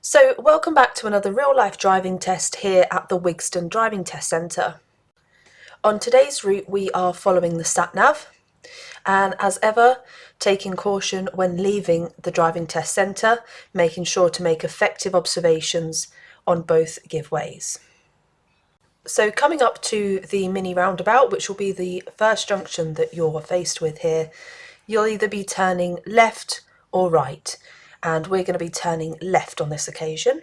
So welcome back to another real-life driving test here at the Wigston Driving Test Centre. On today's route we are following the sat-nav, and as ever taking caution when leaving the driving test centre, making sure to make effective observations on both giveways. So coming up to the mini roundabout, which will be the first junction that you're faced with here, you'll either be turning left or right, and we're going to be turning left on this occasion.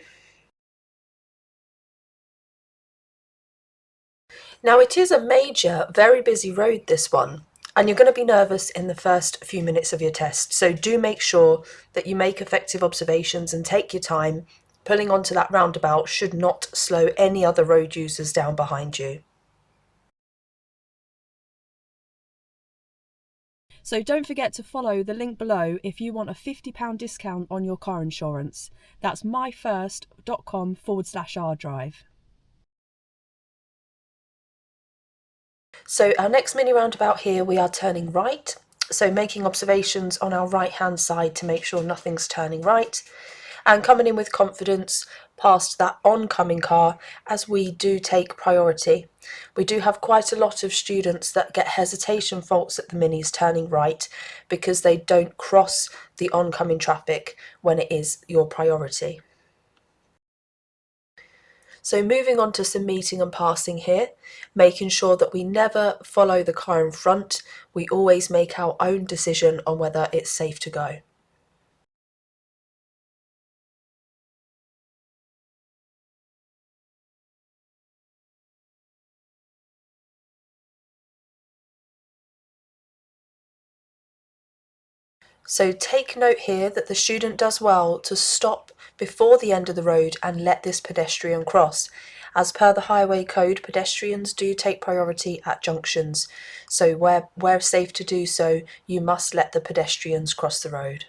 Now it is a major, very busy road, this one, and you're going to be nervous in the first few minutes of your test, so do make sure that you make effective observations and take your time. Pulling onto that roundabout should not slow any other road users down behind you. So don't forget to follow the link below if you want a £50 discount on your car insurance. That's myfirst.com/rdrive. So our next mini roundabout here, we are turning right, so making observations on our right hand side to make sure nothing's turning right, and coming in with confidence past that oncoming car, as we do take priority. We do have quite a lot of students that get hesitation faults at the minis turning right because they don't cross the oncoming traffic when it is your priority. So moving on to some meeting and passing here, making sure that we never follow the car in front. We always make our own decision on whether it's safe to go. So take note here that the student does well to stop before the end of the road and let this pedestrian cross. As per the highway code, pedestrians do take priority at junctions, so where safe to do so, you must let the pedestrians cross the road.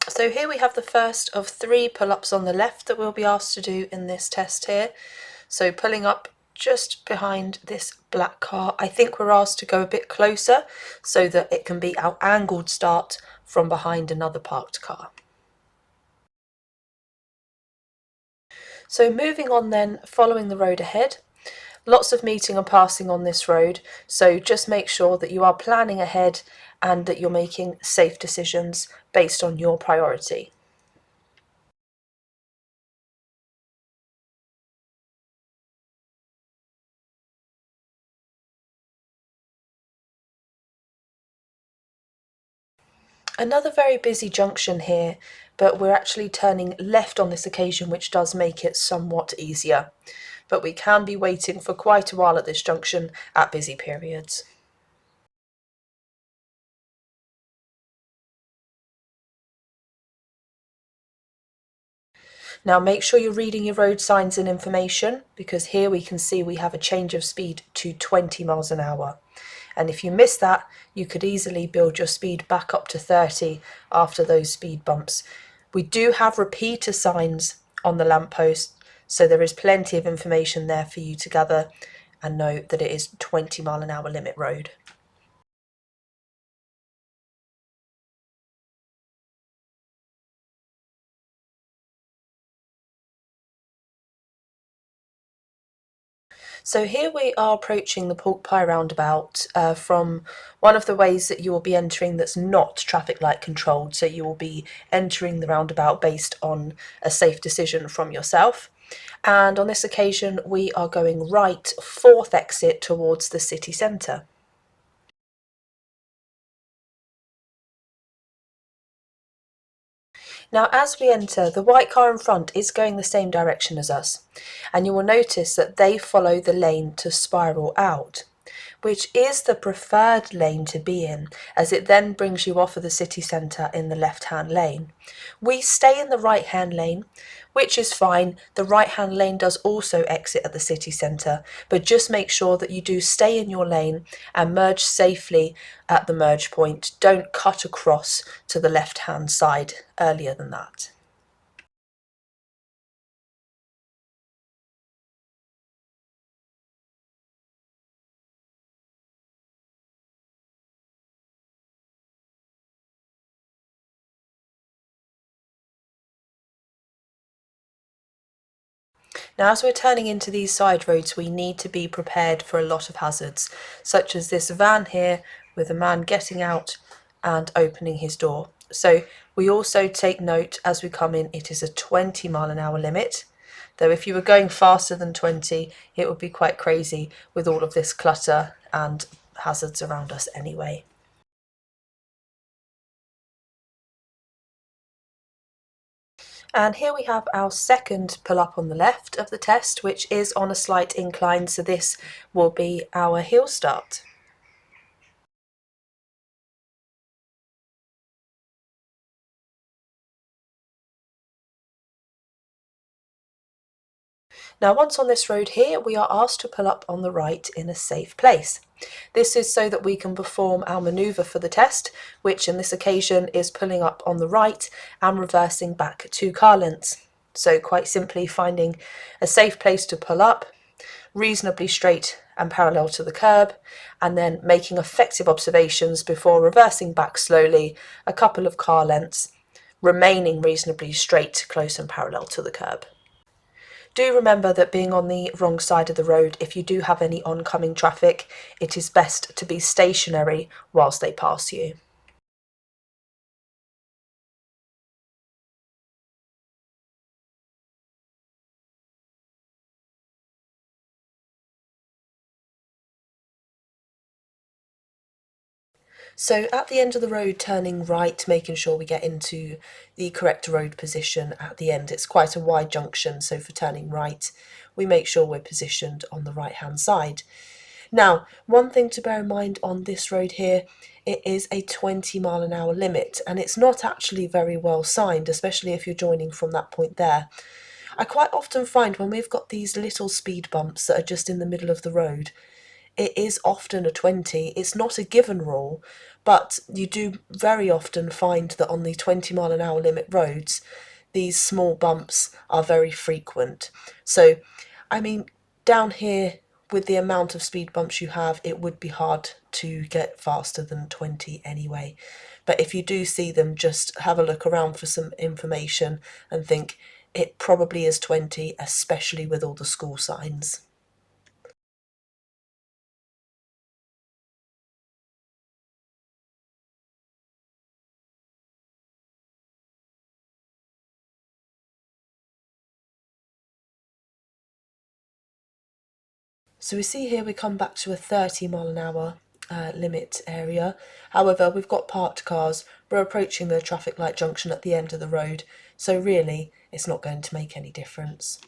So here we have the first of 3 pull-ups on the left that we'll be asked to do in this test here. So pulling up just behind this black car, I think we're asked to go a bit closer so that it can be our angled start from behind another parked car. So moving on then, following the road ahead, lots of meeting and passing on this road, so just make sure that you are planning ahead and that you're making safe decisions based on your priority. Another very busy junction here, but we're actually turning left on this occasion, which does make it somewhat easier. But we can be waiting for quite a while at this junction at busy periods. Now make sure you're reading your road signs and information, because here we can see we have a change of speed to 20 miles an hour. And if you miss that, you could easily build your speed back up to 30 after those speed bumps. We do have repeater signs on the lamppost, so there is plenty of information there for you to gather and know that it is 20 mile an hour limit road. So here we are approaching the pork pie roundabout from one of the ways that you will be entering that's not traffic light controlled. So you will be entering the roundabout based on a safe decision from yourself. And on this occasion, we are going right, 4th exit towards the city centre. Now, as we enter, the white car in front is going the same direction as us, and you will notice that they follow the lane to spiral out, which is the preferred lane to be in, as it then brings you off of the city centre in the left-hand lane. We stay in the right-hand lane, which is fine. The right-hand lane does also exit at the city centre, but just make sure that you do stay in your lane and merge safely at the merge point. Don't cut across to the left-hand side earlier than that. Now, as we're turning into these side roads, we need to be prepared for a lot of hazards, such as this van here with a man getting out and opening his door. So we also take note as we come in, it is a 20-mile-an-hour limit. Though if you were going faster than 20, it would be quite crazy with all of this clutter and hazards around us anyway. And here we have our second pull up on the left of the test, which is on a slight incline, so this will be our heel start. Now, once on this road here, we are asked to pull up on the right in a safe place. This is so that we can perform our manoeuvre for the test, which in this occasion is pulling up on the right and reversing back 2 car lengths. So quite simply finding a safe place to pull up, reasonably straight and parallel to the curb, and then making effective observations before reversing back slowly a couple of car lengths, remaining reasonably straight, close and parallel to the curb. Do remember that being on the wrong side of the road, if you do have any oncoming traffic, it is best to be stationary whilst they pass you. So at the end of the road, turning right, making sure we get into the correct road position at the end. It's quite a wide junction, so for turning right, we make sure we're positioned on the right-hand side. Now, one thing to bear in mind on this road here, it is a 20-mile-an-hour limit, and it's not actually very well signed, especially if you're joining from that point there. I quite often find when we've got these little speed bumps that are just in the middle of the road, it is often a 20. It's not a given rule, but you do very often find that on the 20-mile-an-hour limit roads, these small bumps are very frequent. So, I mean, down here, with the amount of speed bumps you have, it would be hard to get faster than 20 anyway. But if you do see them, just have a look around for some information and think it probably is 20, especially with all the school signs. So we see here we come back to a 30-mile-an-hour limit area. However, we've got parked cars, we're approaching the traffic light junction at the end of the road, so really it's not going to make any difference.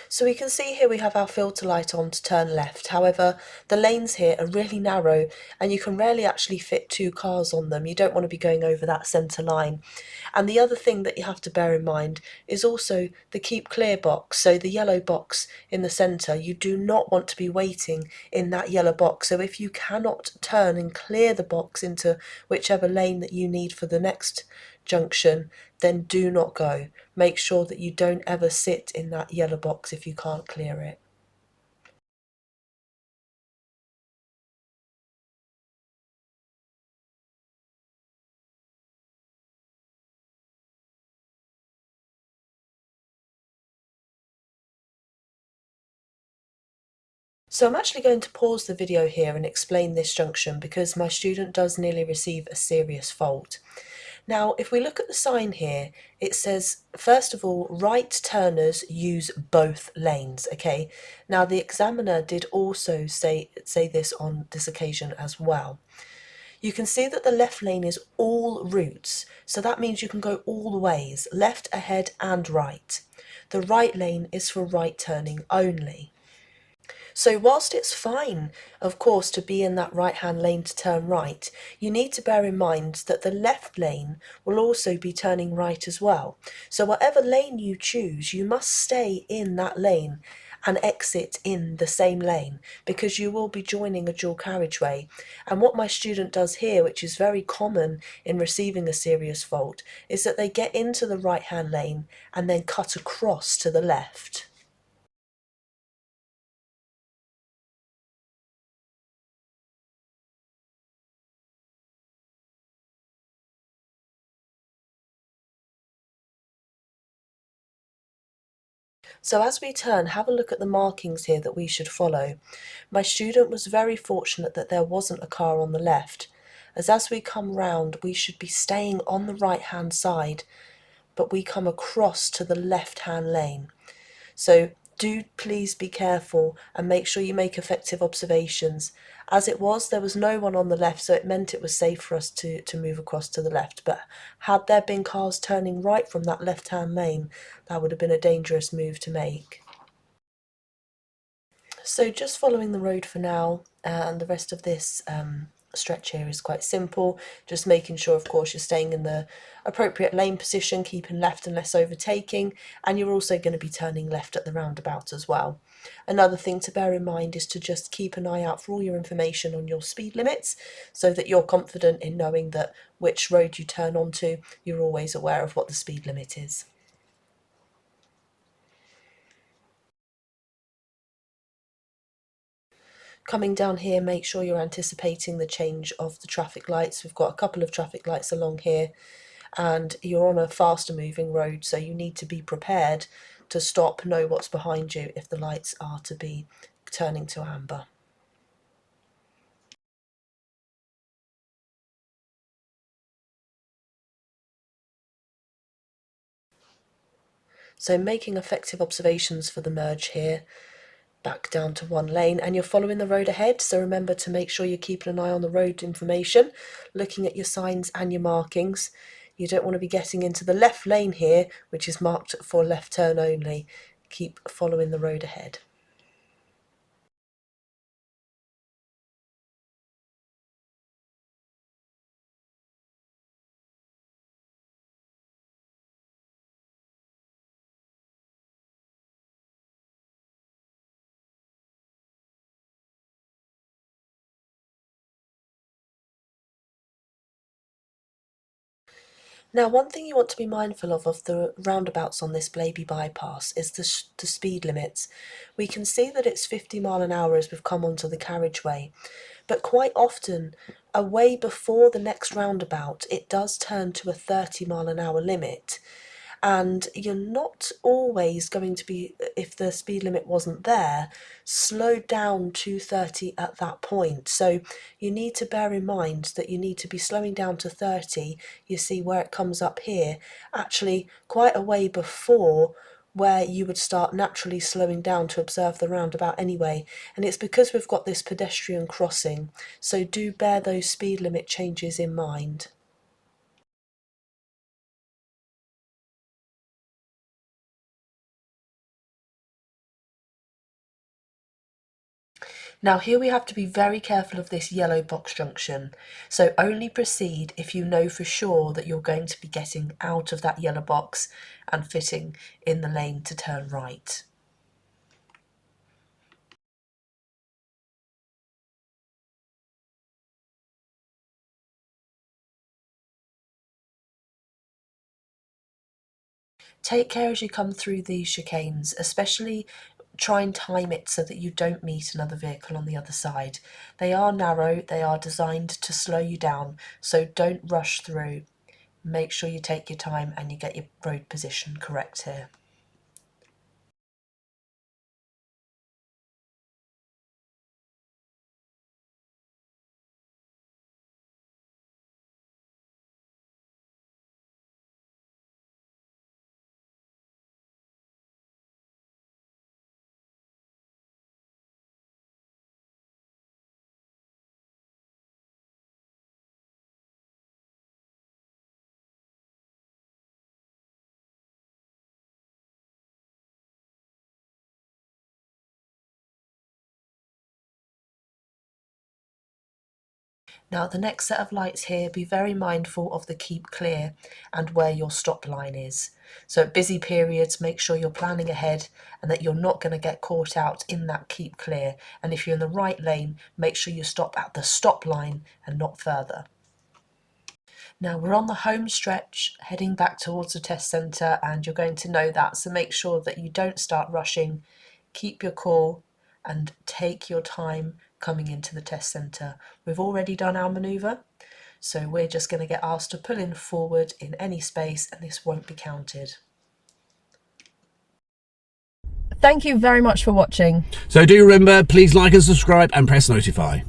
So we can see here we have our filter light on to turn left. However, the lanes here are really narrow and you can rarely actually fit 2 cars on them. You don't want to be going over that centre line. And the other thing that you have to bear in mind is also the keep clear box. So the yellow box in the centre, you do not want to be waiting in that yellow box. So if you cannot turn and clear the box into whichever lane that you need for the next junction, then do not go. Make sure that you don't ever sit in that yellow box if you can't clear it. So I'm actually going to pause the video here and explain this junction because my student does nearly receive a serious fault. Now, if we look at the sign here, it says, first of all, right turners use both lanes, okay? Now, the examiner did also say this on this occasion as well. You can see that the left lane is all routes, so that means you can go all the ways, left, ahead and right. The right lane is for right turning only. So whilst it's fine, of course, to be in that right-hand lane to turn right, you need to bear in mind that the left lane will also be turning right as well. So whatever lane you choose, you must stay in that lane and exit in the same lane because you will be joining a dual carriageway. And what my student does here, which is very common in receiving a serious fault, is that they get into the right-hand lane and then cut across to the left. So as we turn, have a look at the markings here that we should follow. My student was very fortunate that there wasn't a car on the left, as we come round we should be staying on the right hand side, but we come across to the left hand lane. So do please be careful and make sure you make effective observations. As it was, there was no one on the left, so it meant it was safe for us to move across to the left. But had there been cars turning right from that left-hand lane, that would have been a dangerous move to make. So just following the road for now, and the rest of this stretch here is quite simple. Just making sure, of course, you're staying in the appropriate lane position, keeping left and less overtaking, and you're also going to be turning left at the roundabout as well. Another thing to bear in mind is to just keep an eye out for all your information on your speed limits, so that you're confident in knowing that which road you turn onto, you're always aware of what the speed limit is. Coming down here, make sure you're anticipating the change of the traffic lights. We've got a couple of traffic lights along here, and you're on a faster moving road, so you need to be prepared to stop, know what's behind you if the lights are to be turning to amber. So making effective observations for the merge here, back down to one lane, and you're following the road ahead, so remember to make sure you're keeping an eye on the road information, looking at your signs and your markings. You don't want to be getting into the left lane here, which is marked for left turn only. Keep following the road ahead. Now, one thing you want to be mindful of the roundabouts on this Blaby bypass is the speed limits. We can see that it's 50 mph as we've come onto the carriageway, but quite often, away before the next roundabout, it does turn to a 30 mph limit. And you're not always going to be, if the speed limit wasn't there, slowed down to 30 at that point. So you need to bear in mind that you need to be slowing down to 30. You see where it comes up here, actually quite a way before where you would start naturally slowing down to observe the roundabout anyway. And it's because we've got this pedestrian crossing, so do bear those speed limit changes in mind. Now here we have to be very careful of this yellow box junction, so only proceed if you know for sure that you're going to be getting out of that yellow box and fitting in the lane to turn right. Take care as you come through these chicanes, especially try and time it so that you don't meet another vehicle on the other side. They are narrow, they are designed to slow you down, so don't rush through. Make sure you take your time and you get your road position correct here. Now the next set of lights here, be very mindful of the keep clear and where your stop line is. So at busy periods, make sure you're planning ahead and that you're not going to get caught out in that keep clear. And if you're in the right lane, make sure you stop at the stop line and not further. Now we're on the home stretch, heading back towards the test centre, and you're going to know that, so make sure that you don't start rushing, keep your cool and take your time coming into the test centre. We've already done our manoeuvre, so we're just going to get asked to pull in forward in any space and this won't be counted. Thank you very much for watching. So do remember, please like and subscribe and press notify.